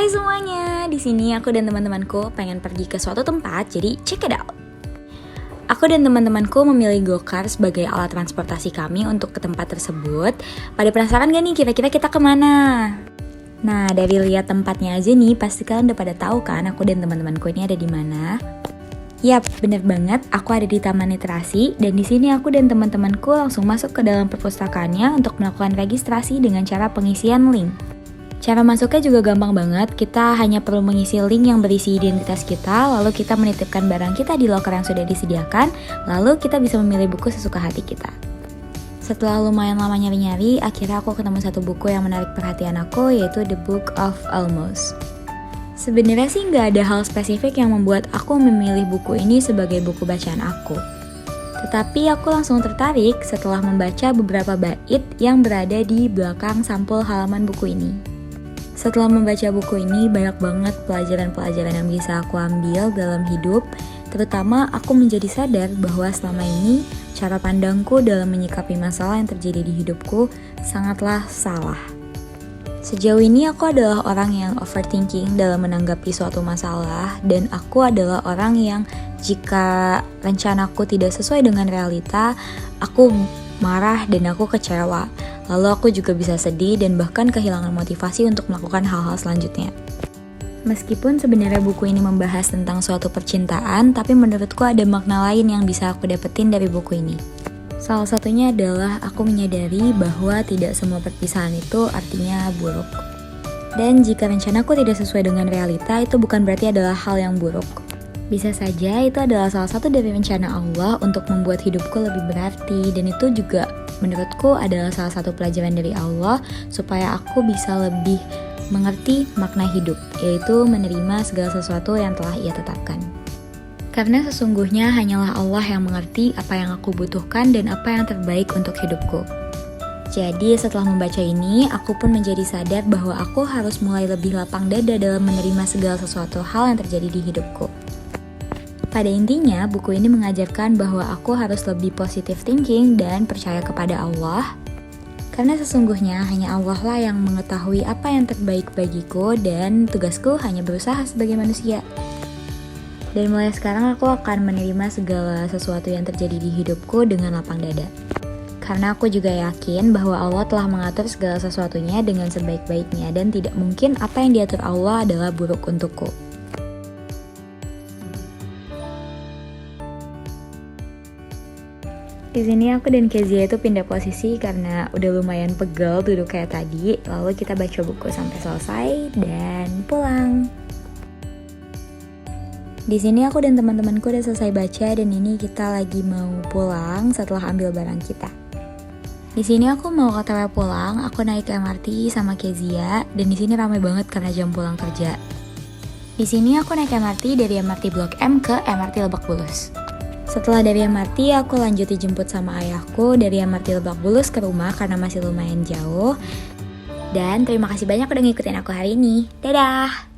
Hai semuanya, di sini aku dan teman-temanku pengen pergi ke suatu tempat, jadi check it out. Aku dan teman-temanku memilih go-kart sebagai alat transportasi kami untuk ke tempat tersebut. Pada penasaran gak nih kira-kira kita kemana? Nah, dari lihat tempatnya aja nih, pasti kalian udah pada tahu kan aku dan teman-temanku ini ada di mana. Yap, bener banget, aku ada di Taman Literasi dan di sini aku dan teman-temanku langsung masuk ke dalam perpustakaannya untuk melakukan registrasi dengan cara pengisian link. Cara masuknya juga gampang banget, kita hanya perlu mengisi link yang berisi identitas kita, lalu kita menitipkan barang kita di loker yang sudah disediakan, lalu kita bisa memilih buku sesuka hati kita. Setelah lumayan lama nyari-nyari, akhirnya aku ketemu satu buku yang menarik perhatian aku, yaitu The Book of Almost. Sebenarnya sih nggak ada hal spesifik yang membuat aku memilih buku ini sebagai buku bacaan aku. Tetapi aku langsung tertarik setelah membaca beberapa bait yang berada di belakang sampul halaman buku ini. Setelah membaca buku ini, banyak banget pelajaran-pelajaran yang bisa aku ambil dalam hidup. Terutama aku menjadi sadar bahwa selama ini cara pandangku dalam menyikapi masalah yang terjadi di hidupku sangatlah salah. Sejauh ini aku adalah orang yang overthinking dalam menanggapi suatu masalah, dan aku adalah orang yang jika rencanaku tidak sesuai dengan realita, aku marah dan aku kecewa. Lalu aku juga bisa sedih dan bahkan kehilangan motivasi untuk melakukan hal-hal selanjutnya. Meskipun sebenarnya buku ini membahas tentang suatu percintaan, tapi menurutku ada makna lain yang bisa aku dapetin dari buku ini. Salah satunya adalah aku menyadari bahwa tidak semua perpisahan itu artinya buruk. Dan jika rencanaku tidak sesuai dengan realita, itu bukan berarti adalah hal yang buruk. Bisa saja itu adalah salah satu dari rencana Allah untuk membuat hidupku lebih berarti, dan itu juga menurutku adalah salah satu pelajaran dari Allah supaya aku bisa lebih mengerti makna hidup, yaitu menerima segala sesuatu yang telah Ia tetapkan. Karena sesungguhnya hanyalah Allah yang mengerti apa yang aku butuhkan dan apa yang terbaik untuk hidupku. Jadi setelah membaca ini, aku pun menjadi sadar bahwa aku harus mulai lebih lapang dada dalam menerima segala sesuatu hal yang terjadi di hidupku. Pada intinya, buku ini mengajarkan bahwa aku harus lebih positive thinking dan percaya kepada Allah. Karena sesungguhnya hanya Allah lah yang mengetahui apa yang terbaik bagiku dan tugasku hanya berusaha sebagai manusia. Dan mulai sekarang aku akan menerima segala sesuatu yang terjadi di hidupku dengan lapang dada. Karena aku juga yakin bahwa Allah telah mengatur segala sesuatunya dengan sebaik-baiknya dan tidak mungkin apa yang diatur Allah adalah buruk untukku. Di sini aku dan Kezia itu pindah posisi karena udah lumayan pegel duduk kayak tadi. Lalu kita baca buku sampai selesai dan pulang. Di sini aku dan teman-temanku udah selesai baca dan ini kita lagi mau pulang setelah ambil barang kita. Di sini aku mau OTW pulang, aku naik MRT sama Kezia dan di sini ramai banget karena jam pulang kerja. Di sini aku naik MRT dari MRT Blok M ke MRT Lebak Bulus. Setelah dari MRT, aku lanjut dijemput sama ayahku dari MRT Lebak Bulus ke rumah karena masih lumayan jauh. Dan terima kasih banyak udah ngikutin aku hari ini. Dadah!